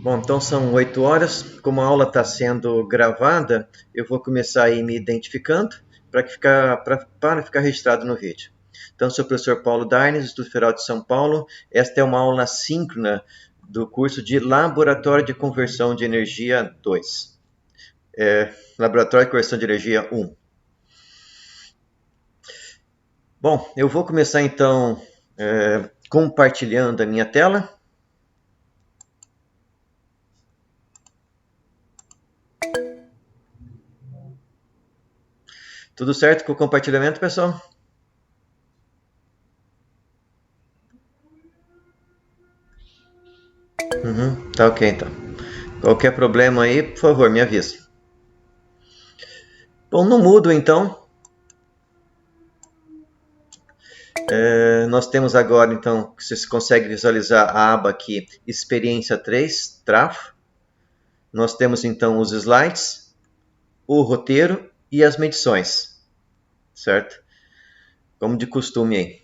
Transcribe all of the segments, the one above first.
Bom, então são 8 horas. Como a aula está sendo gravada, eu vou começar aí me identificando para ficar registrado no vídeo. Então, sou o professor Paulo Darnes, do Instituto Federal de São Paulo. Esta é uma aula síncrona do curso de Laboratório de Conversão de Energia 2. Laboratório de Conversão de Energia 1. Bom, eu vou começar então compartilhando a minha tela. Tudo certo com o compartilhamento, pessoal? Tá ok então. Qualquer problema aí, por favor, me avise. Bom, no Moodle então, nós temos agora então, você consegue visualizar a aba aqui, Experiência 3, Trafo. Nós temos então os slides, o roteiro e as medições, certo? Como de costume aí.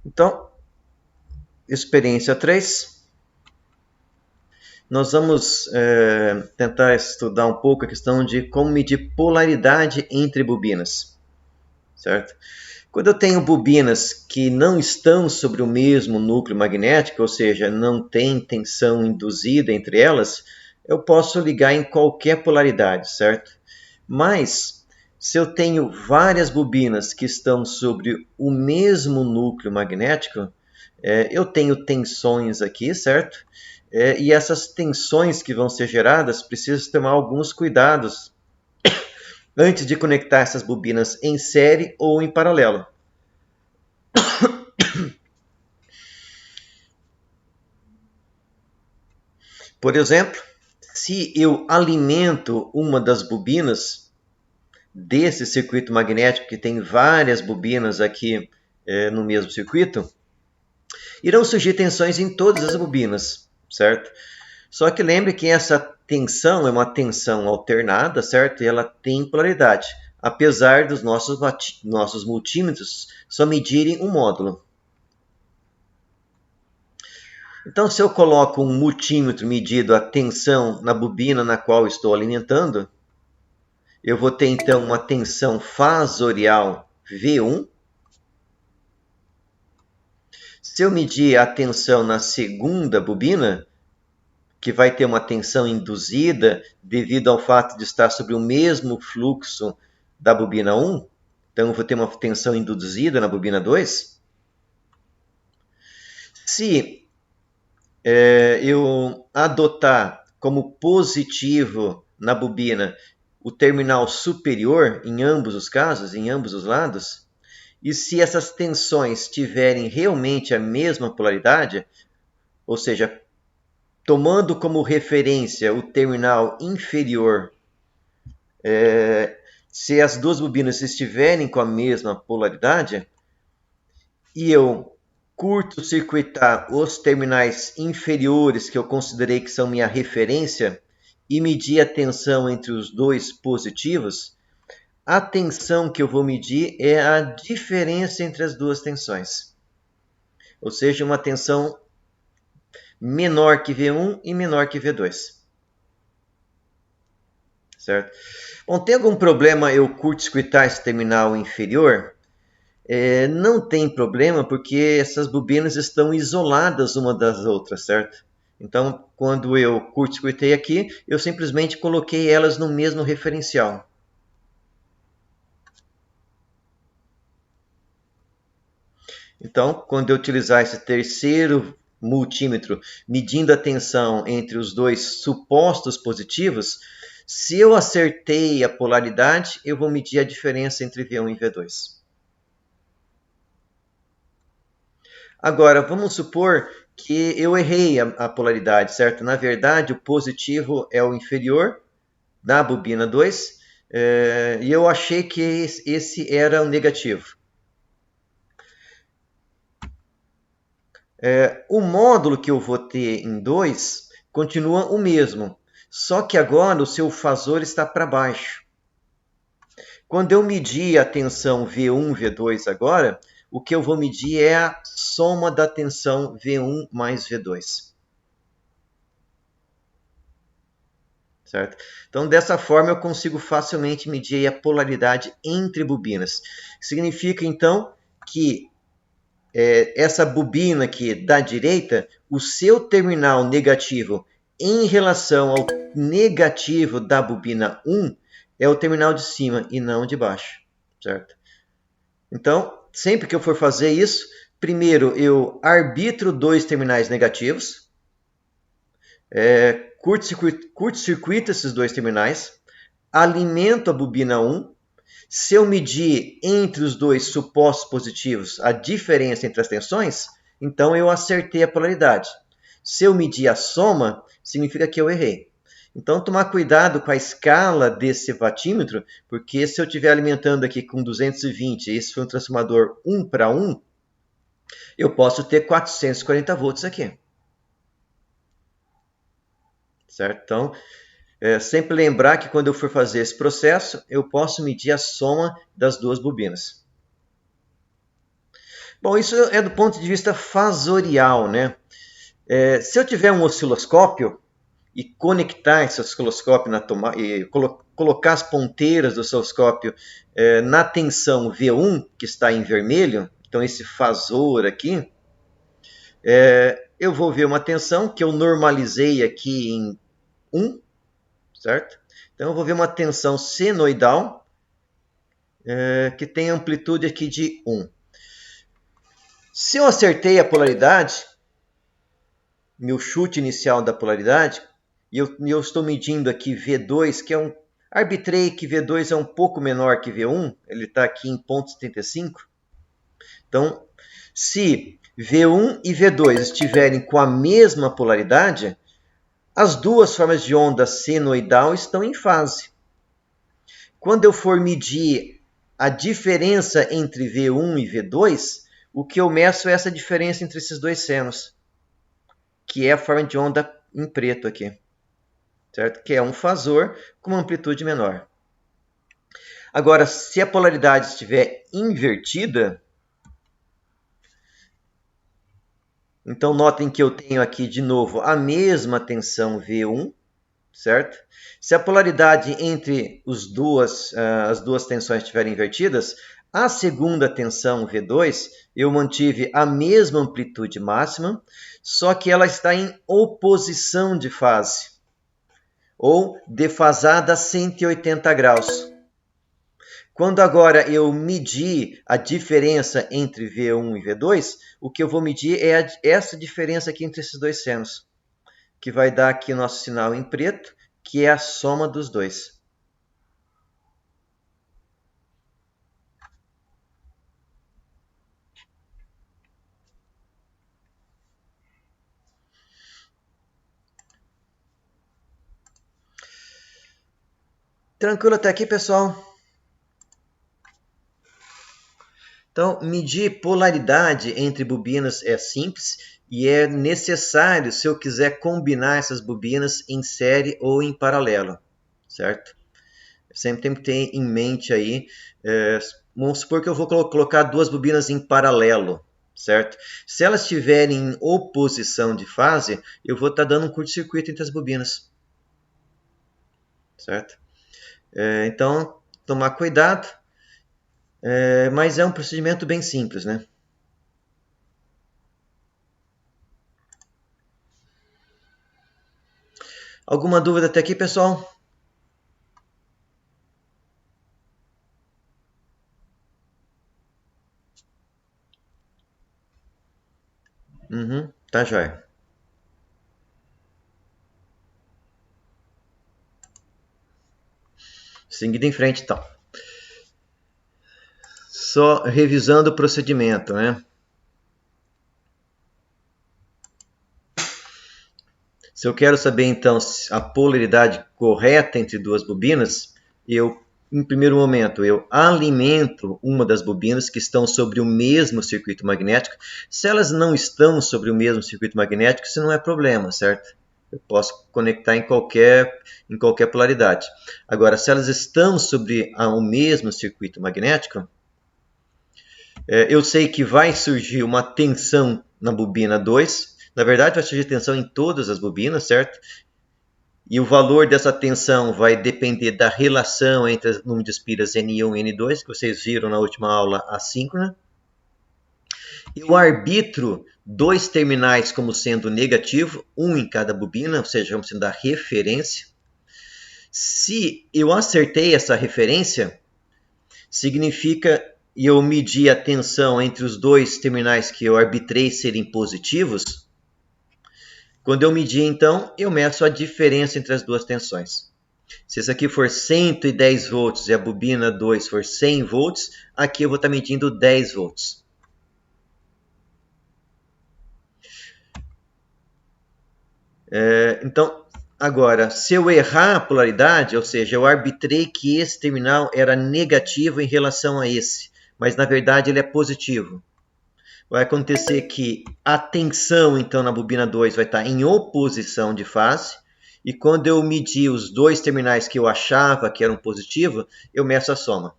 Então, experiência 3, nós vamos tentar estudar um pouco a questão de como medir polaridade entre bobinas, certo? Quando eu tenho bobinas que não estão sobre o mesmo núcleo magnético, ou seja, não tem tensão induzida entre elas, eu posso ligar em qualquer polaridade, certo? Mas, se eu tenho várias bobinas que estão sobre o mesmo núcleo magnético, eu tenho tensões aqui, certo? E essas tensões que vão ser geradas, preciso tomar alguns cuidados antes de conectar essas bobinas em série ou em paralelo. Por exemplo, se eu alimento uma das bobinas desse circuito magnético, que tem várias bobinas aqui no mesmo circuito, irão surgir tensões em todas as bobinas, certo? Só que lembre que essa tensão é uma tensão alternada, certo? E ela tem polaridade, apesar dos nossos multímetros só medirem um módulo. Então, se eu coloco um multímetro medindo a tensão na bobina na qual estou alimentando, eu vou ter então uma tensão fasorial V1. Se eu medir a tensão na segunda bobina, que vai ter uma tensão induzida devido ao fato de estar sobre o mesmo fluxo da bobina 1, então eu vou ter uma tensão induzida na bobina 2. Se eu adotar como positivo na bobina o terminal superior em ambos os casos, em ambos os lados, e se essas tensões tiverem realmente a mesma polaridade, ou seja, tomando como referência o terminal inferior, se as duas bobinas estiverem com a mesma polaridade, e eu curto-circuitar os terminais inferiores que eu considerei que são minha referência e medir a tensão entre os dois positivos, a tensão que eu vou medir é a diferença entre as duas tensões. Ou seja, uma tensão menor que V1 e menor que V2. Certo? Bom, tem algum problema eu curto-circuitar esse terminal inferior? Não tem problema, porque essas bobinas estão isoladas uma das outras, certo? Então, quando eu curto-circuitei aqui, eu simplesmente coloquei elas no mesmo referencial. Então, quando eu utilizar esse terceiro multímetro medindo a tensão entre os dois supostos positivos, se eu acertei a polaridade, eu vou medir a diferença entre V1 e V2. Agora, vamos supor que eu errei a polaridade, certo? Na verdade, o positivo é o inferior na bobina 2, e eu achei que esse era o negativo. O módulo que eu vou ter em 2 continua o mesmo. Só que agora o seu fasor está para baixo. Quando eu medir a tensão V1, V2 agora, o que eu vou medir é a soma da tensão V1 mais V2. Certo? Então, dessa forma, eu consigo facilmente medir a polaridade entre bobinas. Significa, então, que essa bobina aqui da direita, o seu terminal negativo em relação ao negativo da bobina 1 é o terminal de cima e não de baixo, certo? Então, sempre que eu for fazer isso, primeiro eu arbitro dois terminais negativos, curto-circuito esses dois terminais, alimento a bobina 1. Se eu medir entre os dois supostos positivos a diferença entre as tensões, então eu acertei a polaridade. Se eu medir a soma, significa que eu errei. Então, tomar cuidado com a escala desse watímetro, porque se eu estiver alimentando aqui com 220, esse foi um transformador 1 para 1, eu posso ter 440 volts aqui. Certo? Então, sempre lembrar que quando eu for fazer esse processo, eu posso medir a soma das duas bobinas. Bom, isso é do ponto de vista fasorial, né? Se eu tiver um osciloscópio e conectar esse osciloscópio na tomada e colocar as ponteiras do osciloscópio na tensão V1, que está em vermelho, então esse fasor aqui, eu vou ver uma tensão que eu normalizei aqui em 1, certo? Então eu vou ver uma tensão senoidal que tem amplitude aqui de 1. Se eu acertei a polaridade, meu chute inicial da polaridade, e eu estou medindo aqui V2, que arbitrei que V2 é um pouco menor que V1, ele está aqui em 0,75. Então, se V1 e V2 estiverem com a mesma polaridade, as duas formas de onda senoidal estão em fase. Quando eu for medir a diferença entre V1 e V2, o que eu meço é essa diferença entre esses dois senos, que é a forma de onda em preto aqui, certo? Que é um fasor com uma amplitude menor. Agora, se a polaridade estiver invertida, então notem que eu tenho aqui de novo a mesma tensão V1, certo? Se a polaridade entre as duas tensões estiverem invertidas, a segunda tensão V2, eu mantive a mesma amplitude máxima, só que ela está em oposição de fase, ou defasada a 180 graus. Quando agora eu medir a diferença entre V1 e V2, o que eu vou medir é essa diferença aqui entre esses dois senos, que vai dar aqui o nosso sinal em preto, que é a soma dos dois. Tranquilo até aqui, pessoal? Então, medir polaridade entre bobinas é simples e é necessário se eu quiser combinar essas bobinas em série ou em paralelo, certo? Sempre tem que ter em mente aí, vamos supor que eu vou colocar duas bobinas em paralelo, certo? Se elas estiverem em oposição de fase, eu vou estar dando um curto-circuito entre as bobinas, certo? Então, tomar cuidado, mas é um procedimento bem simples, né? Alguma dúvida até aqui, pessoal? Tá jóia. Seguindo em frente, então. Só revisando o procedimento, né? Se eu quero saber, então, a polaridade correta entre duas bobinas, em primeiro momento, eu alimento uma das bobinas que estão sobre o mesmo circuito magnético. Se elas não estão sobre o mesmo circuito magnético, isso não é problema, certo? Eu posso conectar em qualquer polaridade. Agora, se elas estão sobre o mesmo circuito magnético, eu sei que vai surgir uma tensão na bobina 2. Na verdade, vai surgir tensão em todas as bobinas, certo? E o valor dessa tensão vai depender da relação entre o número de espiras N1 e N2, que vocês viram na última aula assíncrona. Eu arbitro dois terminais como sendo negativo, um em cada bobina, ou seja, vamos dar referência. Se eu acertei essa referência, significa e eu medi a tensão entre os dois terminais que eu arbitrei serem positivos. Quando eu medir, então, eu meço a diferença entre as duas tensões. Se isso aqui for 110 volts e a bobina 2 for 100 volts, aqui eu vou estar medindo 10 volts. Então, agora, se eu errar a polaridade, ou seja, eu arbitrei que esse terminal era negativo em relação a esse, mas na verdade ele é positivo. Vai acontecer que a tensão, então, na bobina 2 vai estar em oposição de fase. E quando eu medir os dois terminais que eu achava que eram positivos, eu meço a soma.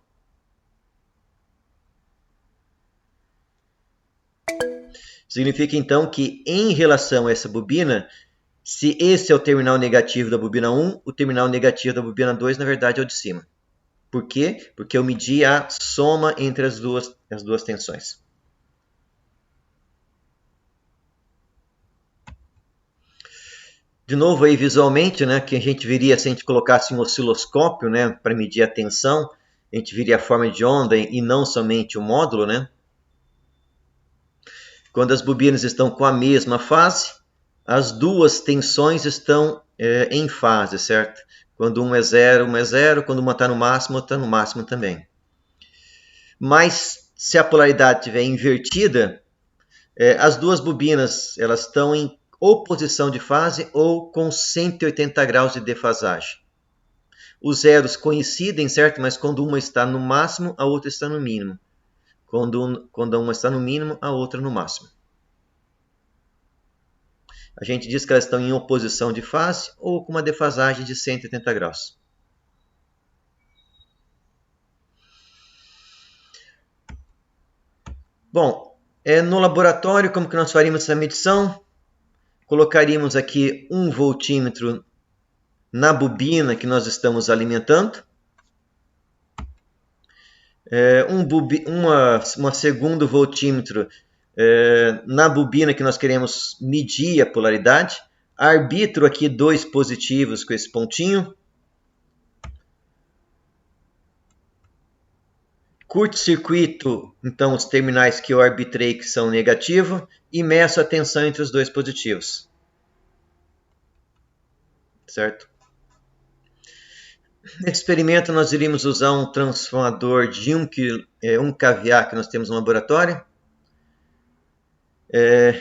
Significa, então, que em relação a essa bobina, se esse é o terminal negativo da bobina 1, o terminal negativo da bobina 2, na verdade, é o de cima. Por quê? Porque eu medi a soma entre as duas tensões. De novo aí visualmente, né, que a gente veria se a gente colocasse um osciloscópio, né, para medir a tensão, a gente viria a forma de onda e não somente o módulo, né? Quando as bobinas estão com a mesma fase, as duas tensões estão em fase, certo? Quando uma é zero, quando uma está no máximo, outra está no máximo também. Mas se a polaridade estiver invertida, as duas bobinas elas estão em oposição de fase ou com 180 graus de defasagem. Os zeros coincidem, certo? Mas quando uma está no máximo, a outra está no mínimo. Quando uma está no mínimo, a outra no máximo. A gente diz que elas estão em oposição de fase ou com uma defasagem de 180 graus. Bom, no laboratório, como que nós faríamos essa medição? Colocaríamos aqui um voltímetro na bobina que nós estamos alimentando. Uma segundo voltímetro na bobina que nós queremos medir a polaridade. Arbitro aqui dois positivos com esse pontinho. Curto-circuito, então, os terminais que eu arbitrei que são negativos e meço a tensão entre os dois positivos. Certo? Nesse experimento, nós iríamos usar um transformador de 1 kVA que nós temos no laboratório.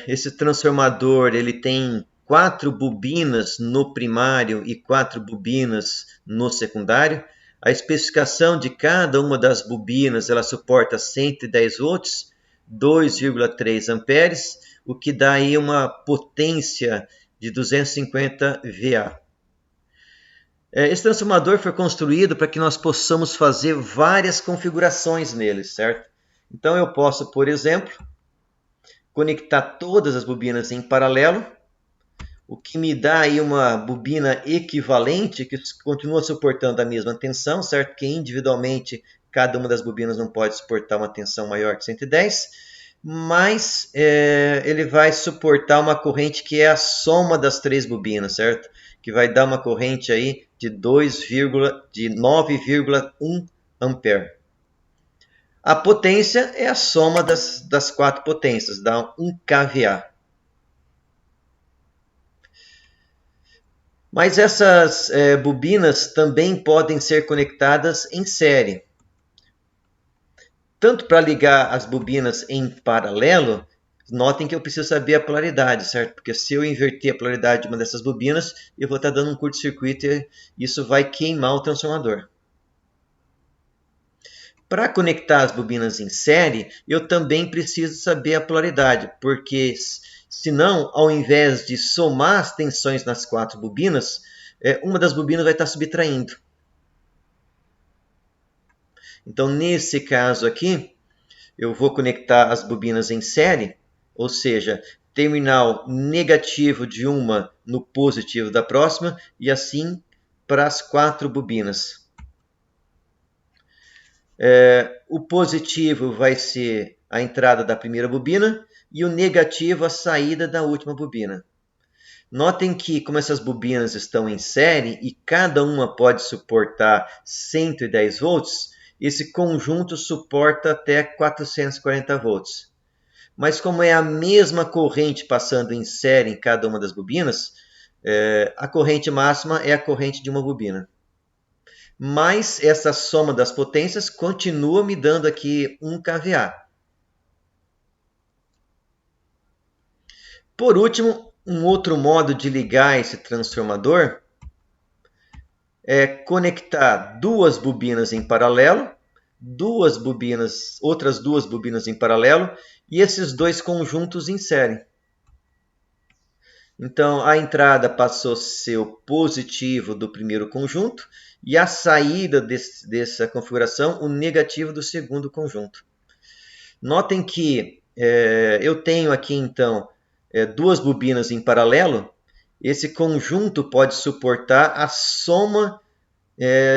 Esse transformador ele tem 4 bobinas no primário e 4 bobinas no secundário. A especificação de cada uma das bobinas ela suporta 110 volts, 2,3 amperes, o que dá aí uma potência de 250 VA. Esse transformador foi construído para que nós possamos fazer várias configurações nele, certo? Então eu posso, por exemplo, conectar todas as bobinas em paralelo, o que me dá aí uma bobina equivalente que continua suportando a mesma tensão, certo? Que individualmente cada uma das bobinas não pode suportar uma tensão maior que 110, mas ele vai suportar uma corrente que é a soma das 3 bobinas, certo? Que vai dar uma corrente aí de 9,1 ampere. A potência é a soma das 4 potências, dá 1 kVA. Mas essas bobinas também podem ser conectadas em série. Tanto para ligar as bobinas em paralelo, notem que eu preciso saber a polaridade, certo? Porque se eu inverter a polaridade de uma dessas bobinas, eu vou estar dando um curto-circuito e isso vai queimar o transformador. Para conectar as bobinas em série, eu também preciso saber a polaridade, porque Senão, ao invés de somar as tensões nas 4 bobinas, uma das bobinas vai estar subtraindo. Então, nesse caso aqui, eu vou conectar as bobinas em série, ou seja, terminal negativo de uma no positivo da próxima, e assim para as 4 bobinas. O positivo vai ser a entrada da primeira bobina e o negativo a saída da última bobina. Notem que, como essas bobinas estão em série e cada uma pode suportar 110 volts, esse conjunto suporta até 440 volts. Mas como é a mesma corrente passando em série em cada uma das bobinas, a corrente máxima é a corrente de uma bobina. Mas essa soma das potências continua me dando aqui 1 kVA. Por último, um outro modo de ligar esse transformador é conectar 2 bobinas em paralelo, outras duas bobinas em paralelo e esses 2 conjuntos em série. Então, a entrada passou a ser o positivo do primeiro conjunto e a saída dessa configuração, o negativo do segundo conjunto. Notem que eu tenho aqui, então, 2 bobinas em paralelo. Esse conjunto pode suportar a soma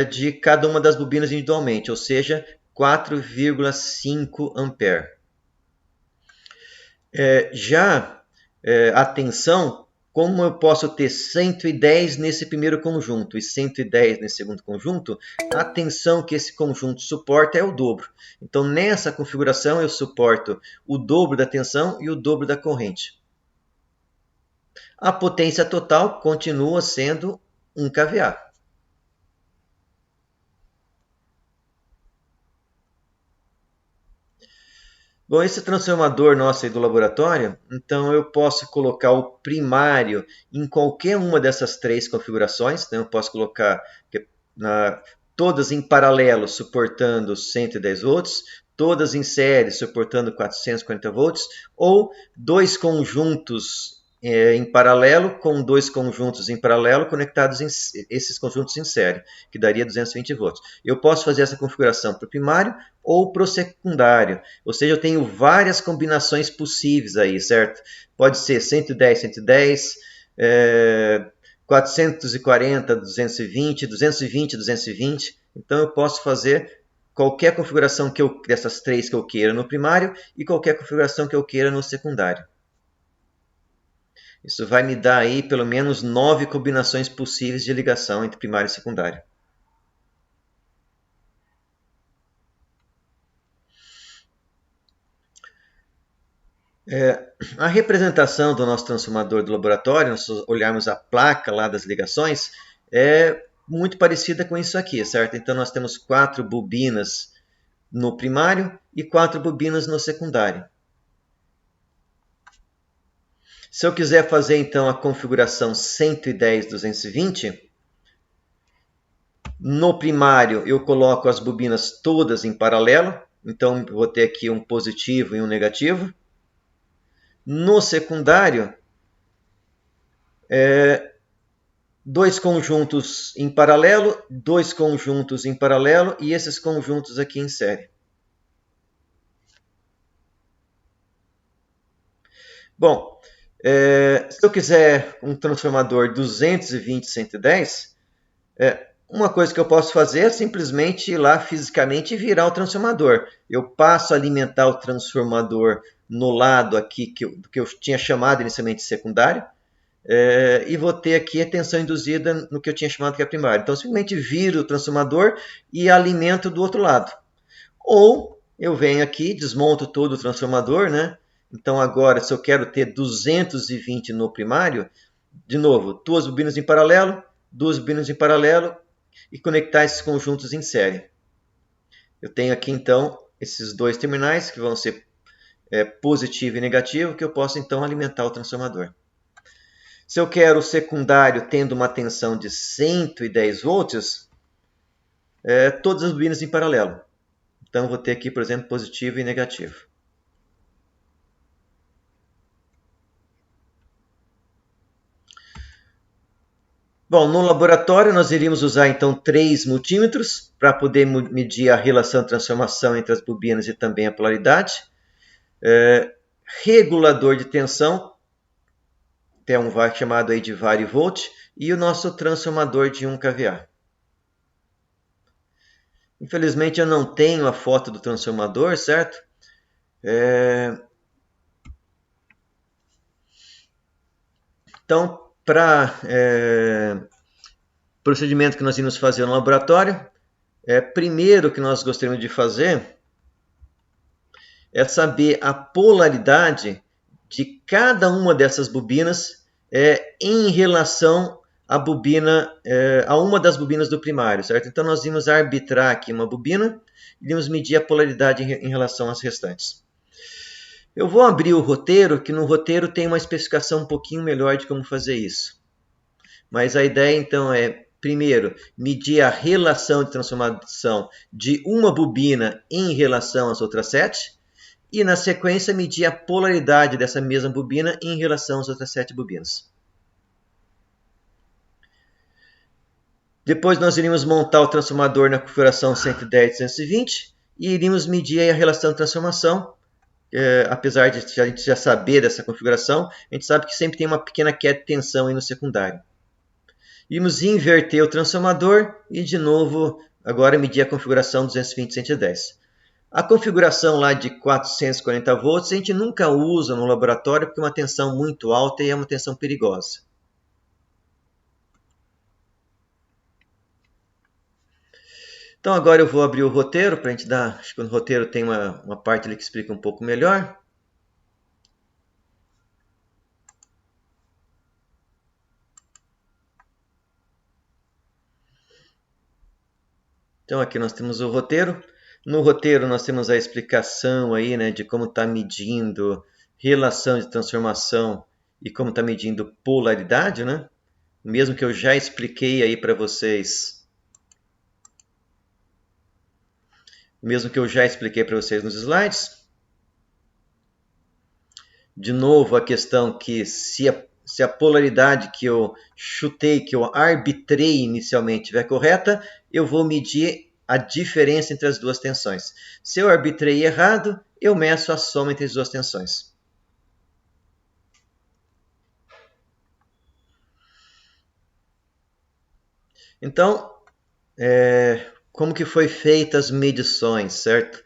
de cada uma das bobinas individualmente, ou seja, 4,5 ampere. A tensão, como eu posso ter 110 nesse primeiro conjunto e 110 nesse segundo conjunto, a tensão que esse conjunto suporta é o dobro. Então, nessa configuração, eu suporto o dobro da tensão e o dobro da corrente. A potência total continua sendo 1 kVA. Bom, esse transformador nosso aí do laboratório, então eu posso colocar o primário em qualquer uma dessas 3 configurações. Então eu posso colocar todas em paralelo suportando 110 volts, todas em série suportando 440 volts, ou 2 conjuntos em paralelo com 2 conjuntos em paralelo conectados esses conjuntos em série, que daria 220 volts. Eu posso fazer essa configuração para o primário ou para o secundário, ou seja, eu tenho várias combinações possíveis aí, certo? Pode ser 110, 110, 440, 220, 220, 220. Então eu posso fazer qualquer configuração dessas 3 que eu queira no primário e qualquer configuração que eu queira no secundário. Isso vai me dar aí pelo menos 9 combinações possíveis de ligação entre primário e secundário. A representação do nosso transformador do laboratório, nós olharmos a placa lá das ligações, é muito parecida com isso aqui, certo? Então nós temos 4 bobinas no primário e 4 bobinas no secundário. Se eu quiser fazer então a configuração 110-220, no primário eu coloco as bobinas todas em paralelo, então eu vou ter aqui um positivo e um negativo. No secundário, 2 conjuntos em paralelo, 2 conjuntos em paralelo e esses conjuntos aqui em série. Bom, se eu quiser um transformador 220-110, uma coisa que eu posso fazer é simplesmente ir lá fisicamente e virar o transformador. Eu passo a alimentar o transformador no lado aqui que eu tinha chamado inicialmente de secundário, e vou ter aqui a tensão induzida no que eu tinha chamado que é primário. Então, simplesmente viro o transformador e alimento do outro lado. Ou eu venho aqui, desmonto todo o transformador, né? Então, agora, se eu quero ter 220 no primário, de novo, 2 bobinas em paralelo, 2 bobinas em paralelo e conectar esses conjuntos em série. Eu tenho aqui, então, esses 2 terminais que vão ser positivo e negativo, que eu posso, então, alimentar o transformador. Se eu quero o secundário tendo uma tensão de 110 volts, todas as bobinas em paralelo. Então, vou ter aqui, por exemplo, positivo e negativo. Bom, no laboratório nós iríamos usar então 3 multímetros para poder medir a relação de transformação entre as bobinas e também a polaridade. Regulador de tensão, tem um chamado aí de varivolt, e o nosso transformador de 1 kVA. Infelizmente eu não tenho a foto do transformador, certo? Então, para procedimento que nós iremos fazer no laboratório, primeiro que nós gostaríamos de fazer é saber a polaridade de cada uma dessas bobinas em relação à bobina, a uma das bobinas do primário, certo? Então nós vamos arbitrar aqui uma bobina e vamos medir a polaridade em relação às restantes. Eu vou abrir o roteiro, que no roteiro tem uma especificação um pouquinho melhor de como fazer isso. Mas a ideia então é, primeiro, medir a relação de transformação de uma bobina em relação às outras 7. E na sequência medir a polaridade dessa mesma bobina em relação às outras 7 bobinas. Depois nós iríamos montar o transformador na configuração 110-220 e iríamos medir a relação de transformação. Apesar de a gente já saber dessa configuração, a gente sabe que sempre tem uma pequena queda de tensão aí no secundário. Iríamos inverter o transformador e de novo agora medir a configuração 220-110. A configuração lá de 440 volts a gente nunca usa no laboratório porque é uma tensão muito alta e é uma tensão perigosa. Então agora eu vou abrir o roteiro para a gente dar... Acho que no roteiro tem uma parte ali que explica um pouco melhor. Então aqui nós temos o roteiro. No roteiro nós temos a explicação aí, né, de como está medindo relação de transformação e como está medindo polaridade, né? Mesmo que eu já expliquei aí para vocês. Nos slides. De novo a questão que se a polaridade que eu chutei, que eu arbitrei inicialmente estiver correta, eu vou medir a diferença entre as duas tensões. Se eu arbitrei errado, eu meço a soma entre as duas tensões. Então, como que foi feitas as medições, certo?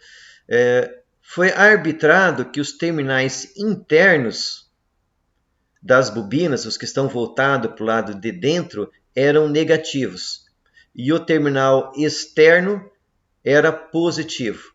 Foi arbitrado que os terminais internos das bobinas, os que estão voltados para o lado de dentro, eram negativos. E o terminal externo era positivo.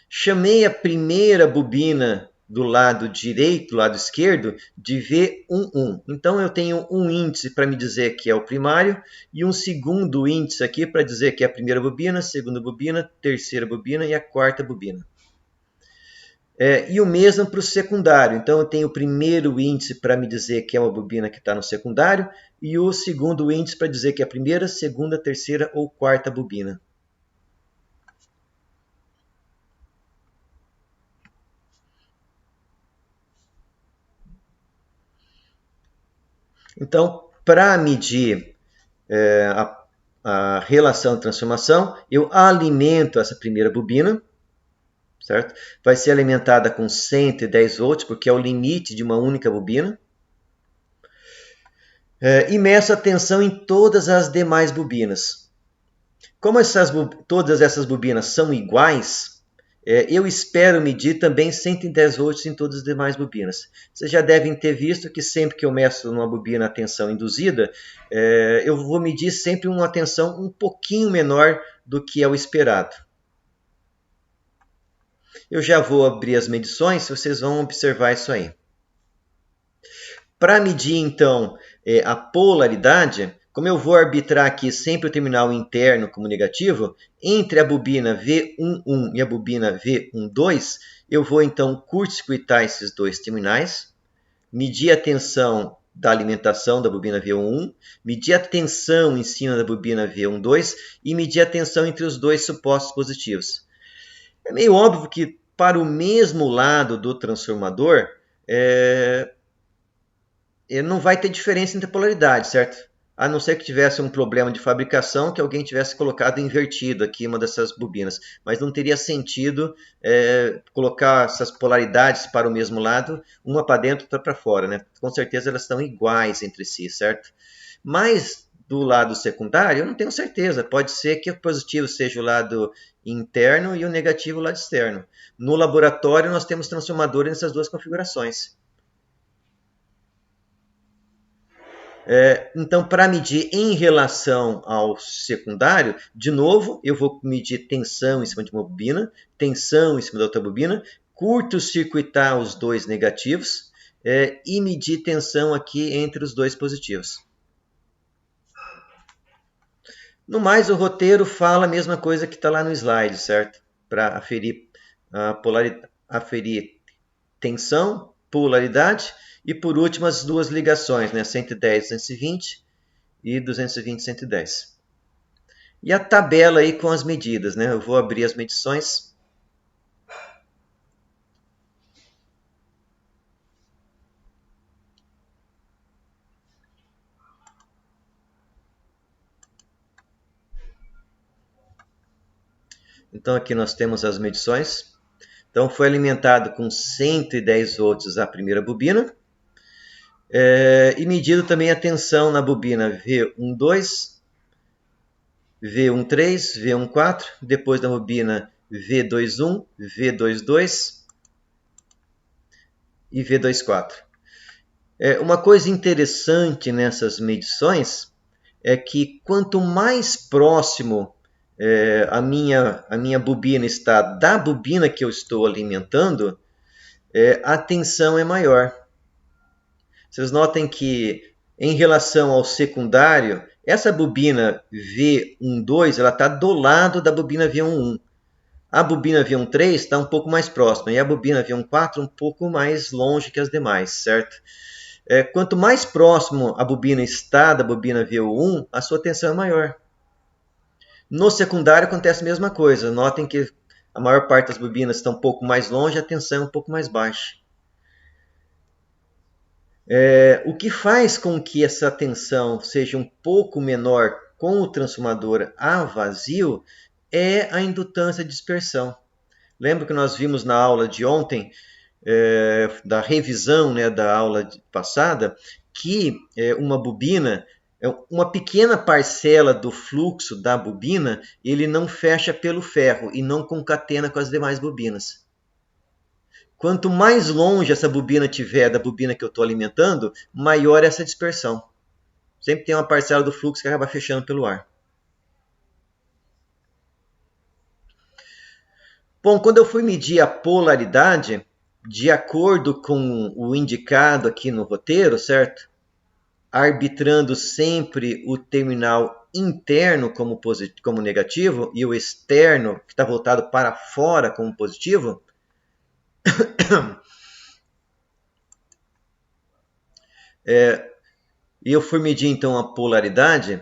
Chamei a primeira bobina do lado direito, do lado esquerdo, de V11. Então eu tenho um índice para me dizer que é o primário e um segundo índice aqui para dizer que é a primeira bobina, segunda bobina, terceira bobina e a quarta bobina. E o mesmo para o secundário. Então eu tenho o primeiro índice para me dizer que é uma bobina que está no secundário e o segundo índice para dizer que é a primeira, segunda, terceira ou quarta bobina. Então, para medir a relação de transformação, eu alimento essa primeira bobina, certo? Vai ser alimentada com 110 volts, porque é o limite de uma única bobina. E meço a tensão em todas as demais bobinas. Como todas essas bobinas são iguais, eu espero medir também 110 volts em todas as demais bobinas. Vocês já devem ter visto que sempre que eu meço numa bobina a tensão induzida, eu vou medir sempre uma tensão um pouquinho menor do que é o esperado. Eu já vou abrir as medições, vocês vão observar isso aí. Para medir, então, a polaridade, como eu vou arbitrar aqui sempre o terminal interno como negativo, entre a bobina V11 e a bobina V12, eu vou então curto-circuitar esses dois terminais, medir a tensão da alimentação da bobina V11, medir a tensão em cima da bobina V12 e medir a tensão entre os dois supostos positivos. É meio óbvio que para o mesmo lado do transformador, não vai ter diferença entre a polaridade, certo? a não ser que tivesse um problema de fabricação, que alguém tivesse colocado invertido aqui uma dessas bobinas. Mas não teria sentido colocar essas polaridades para o mesmo lado, uma para dentro e outra para fora, né? Com certeza elas estão iguais entre si, certo? Mas do lado secundário, eu não tenho certeza. Pode ser que o positivo seja o lado interno e o negativo o lado externo. No laboratório, nós temos transformadores nessas duas configurações. Então, para medir em relação ao secundário, de novo, eu vou medir tensão em cima de uma bobina, tensão em cima da outra bobina, curto-circuitar os dois negativos e medir tensão aqui entre os dois positivos. No mais, o roteiro fala a mesma coisa que está lá no slide, certo? Para aferir tensão, polaridade e, por último, as duas ligações, né? 110, 220 e 220, 110. E a tabela aí com as medidas, né? Eu vou abrir as medições. Então aqui nós temos as medições. Então foi alimentado com 110 volts a primeira bobina. E medido também a tensão na bobina V12, V13, V14, depois da bobina V21, V22 e V24. Uma coisa interessante nessas medições é que quanto mais próximo a minha bobina está da bobina que eu estou alimentando, a tensão é maior. Vocês notem que em relação ao secundário, essa bobina V12 ela está do lado da bobina V11. A bobina V13 está um pouco mais próxima e a bobina V14 um pouco mais longe que as demais, certo? Quanto mais próximo a bobina está da bobina V1, a sua tensão é maior. No secundário acontece a mesma coisa. Notem que a maior parte das bobinas está um pouco mais longe, a tensão é um pouco mais baixa. O que faz com que essa tensão seja um pouco menor com o transformador a vazio é a indutância de dispersão. Lembra que nós vimos na aula de ontem, da revisão, né, da aula passada, que uma bobina, uma pequena parcela do fluxo da bobina, ele não fecha pelo ferro e não concatena com as demais bobinas. Quanto mais longe essa bobina tiver da bobina que eu estou alimentando, maior é essa dispersão. Sempre tem uma parcela do fluxo que acaba fechando pelo ar. Bom, quando eu fui medir a polaridade, de acordo com o indicado aqui no roteiro, certo? Arbitrando sempre o terminal interno como negativo e o externo, que está voltado para fora, como positivo. E eu fui medir então a polaridade.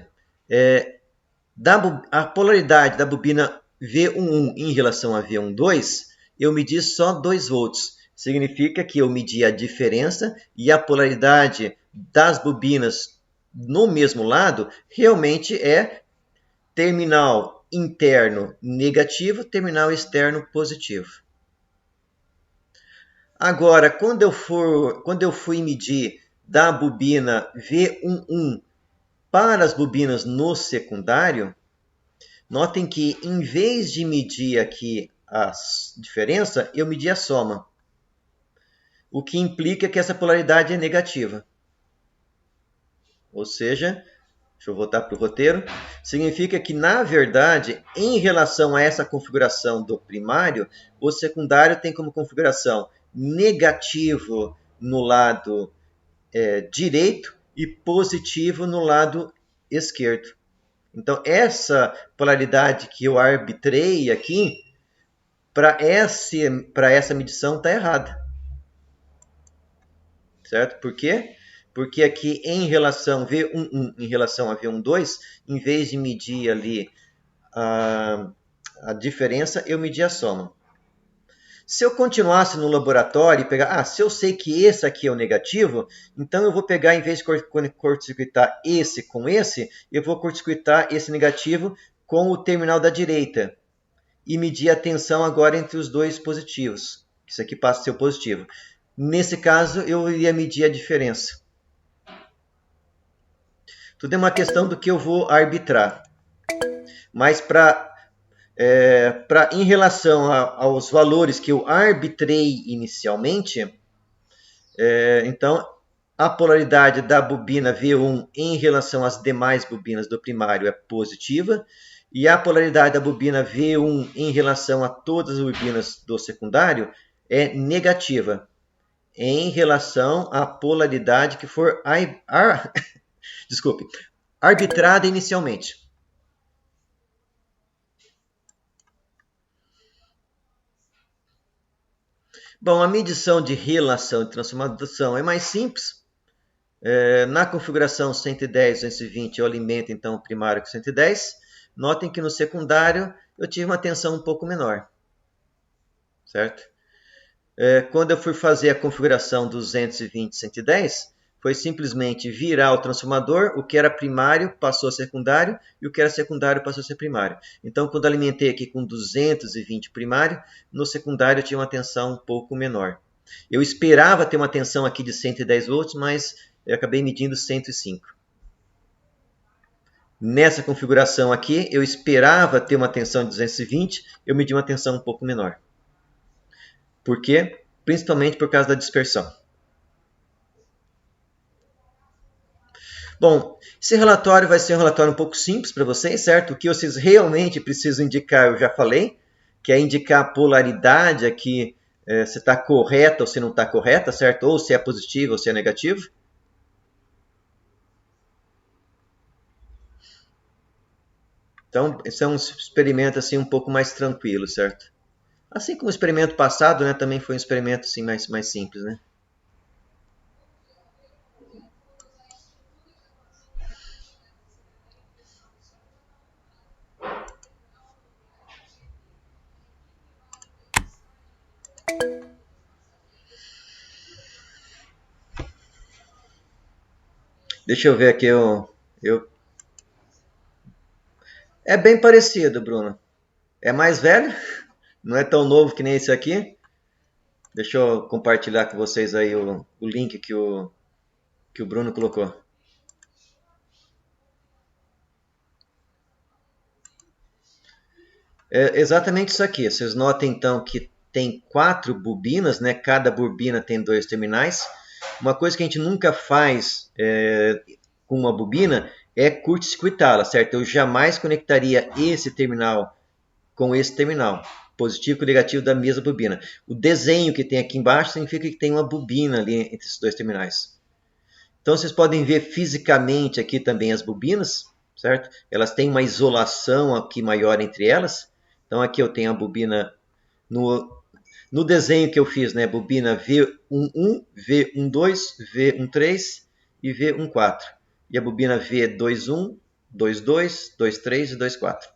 A polaridade da bobina V11 em relação a V12, eu medi só 2 volts. Significa que eu medi a diferença e a polaridade das bobinas no mesmo lado realmente é terminal interno negativo, terminal externo positivo. Agora, quando eu fui medir da bobina V11 para as bobinas no secundário, notem que em vez de medir aqui a diferença, eu medi a soma. O que implica que essa polaridade é negativa. Ou seja, deixa eu voltar para o roteiro, significa que, na verdade, em relação a essa configuração do primário, o secundário tem como configuração negativo no lado direito e positivo no lado esquerdo. Então, essa polaridade que eu arbitrei aqui, para essa medição está errada. Certo? Por quê? Porque aqui em relação a V11 em relação a V12, em vez de medir ali a diferença, eu medi a soma. Se eu continuasse no laboratório e pegar, se eu sei que esse aqui é o negativo, então eu vou pegar, em vez de curto-circuitar esse com esse, eu vou curto-circuitar esse negativo com o terminal da direita e medir a tensão agora entre os dois positivos. Isso aqui passa a ser o positivo. Nesse caso, eu iria medir a diferença. Tudo é uma questão do que eu vou arbitrar. Mas em relação aos valores que eu arbitrei inicialmente, então a polaridade da bobina V1 em relação às demais bobinas do primário é positiva, e a polaridade da bobina V1 em relação a todas as bobinas do secundário é negativa, em relação à polaridade que for arbitrada inicialmente. Bom, a medição de relação e transformação é mais simples. Na configuração 110, 220, eu alimento então o primário com 110. Notem que no secundário eu tive uma tensão um pouco menor, certo? Quando eu fui fazer a configuração 220, 110, foi simplesmente virar o transformador, o que era primário passou a secundário e o que era secundário passou a ser primário. Então, quando eu alimentei aqui com 220 primário, no secundário eu tinha uma tensão um pouco menor. Eu esperava ter uma tensão aqui de 110 volts, mas eu acabei medindo 105. Nessa configuração aqui, eu esperava ter uma tensão de 220, eu medi uma tensão um pouco menor. Por quê? Principalmente por causa da dispersão. Bom, esse relatório vai ser um relatório um pouco simples para vocês, certo? O que vocês realmente precisam indicar, eu já falei, que é indicar a polaridade aqui, se está correta ou se não está correta, certo? Ou se é positivo ou se é negativo. Então, esse é um experimento assim, um pouco mais tranquilo, certo? Assim como o experimento passado, né, também foi um experimento assim, mais simples, né? Deixa eu ver aqui. É bem parecido, Bruno. É mais velho, não é tão novo que nem esse aqui. Deixa eu compartilhar com vocês aí o link que o Bruno colocou. É exatamente isso aqui. Vocês notem então que tem 4 bobinas, né? Cada bobina tem 2 terminais. Uma coisa que a gente nunca faz com uma bobina é curto-circuitá-la, certo? Eu jamais conectaria esse terminal com esse terminal, positivo e negativo da mesma bobina. O desenho que tem aqui embaixo significa que tem uma bobina ali entre esses 2 terminais. Então vocês podem ver fisicamente aqui também as bobinas, certo? Elas têm uma isolação aqui maior entre elas. Então aqui eu tenho a bobina no desenho que eu fiz, né? Bobina V11, V12, V13 e V14. E a bobina V21, 22, 23 e 24.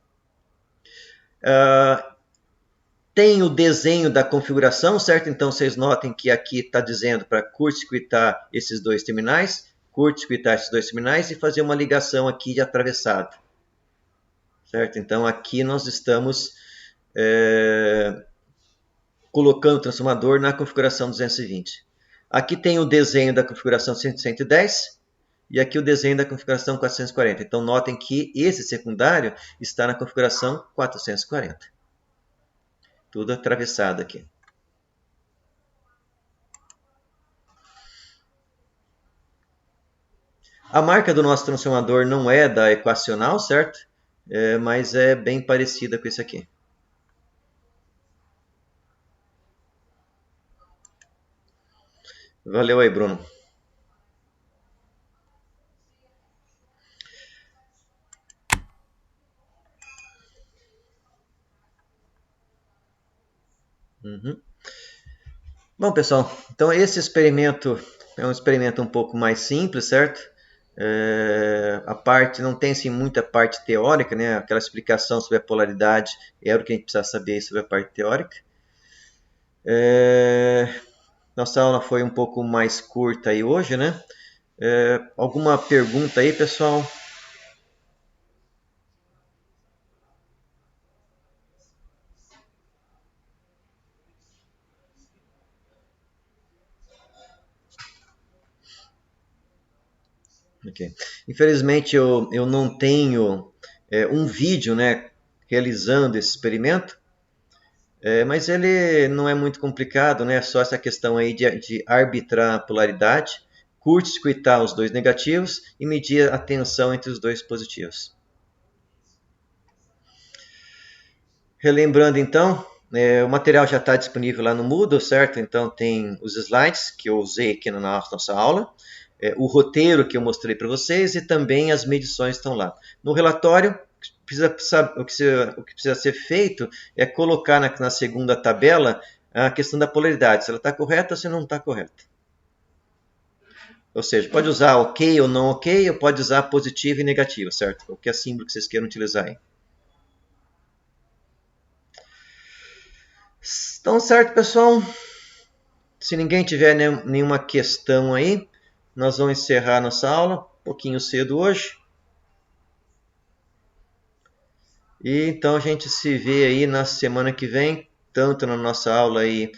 Tem o desenho da configuração, certo? Então vocês notem que aqui está dizendo para curto-circuitar esses 2 terminais, curto-circuitar esses 2 terminais e fazer uma ligação aqui de atravessado. Certo? Então aqui nós estamos colocando o transformador na configuração 220. Aqui tem o desenho da configuração 110 e aqui o desenho da configuração 440. Então notem que esse secundário está na configuração 440. Tudo atravessado aqui. A marca do nosso transformador não é da equacional, certo? Mas é bem parecida com esse aqui. Valeu aí, Bruno. Uhum. Bom, pessoal, então esse experimento é um experimento um pouco mais simples, certo? A parte não tem assim, muita parte teórica, né? Aquela explicação sobre a polaridade era o que a gente precisa saber sobre a parte teórica. Nossa aula foi um pouco mais curta aí hoje, né? Alguma pergunta aí, pessoal? Okay. Infelizmente eu não tenho um vídeo, né, realizando esse experimento, mas ele não é muito complicado, né? É só essa questão aí de arbitrar a polaridade, curto-circuitar os dois negativos e medir a tensão entre os dois positivos. Relembrando então, o material já está disponível lá no Moodle, certo? Então tem os slides que eu usei aqui na nossa aula, o roteiro que eu mostrei para vocês e também as medições estão lá. No relatório, o que precisa ser feito é colocar na segunda tabela a questão da polaridade, se ela está correta ou se não está correta. Ou seja, pode usar ok ou não ok, ou pode usar positivo e negativo, certo? Qualquer símbolo que vocês queiram utilizar aí. Então, certo, pessoal? Se ninguém tiver nenhuma questão aí, nós vamos encerrar nossa aula, um pouquinho cedo hoje. E então a gente se vê aí na semana que vem, tanto na nossa aula aí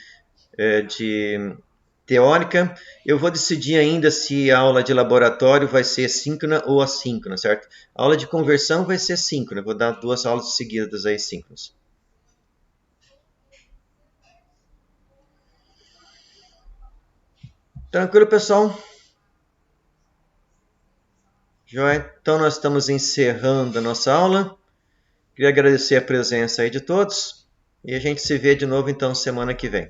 de teórica. Eu vou decidir ainda se a aula de laboratório vai ser síncrona ou assíncrona, certo? A aula de conversão vai ser síncrona, vou dar 2 aulas seguidas aí síncronas. Tranquilo, pessoal? Joia? Então nós estamos encerrando a nossa aula. Queria agradecer a presença aí de todos e a gente se vê de novo então semana que vem.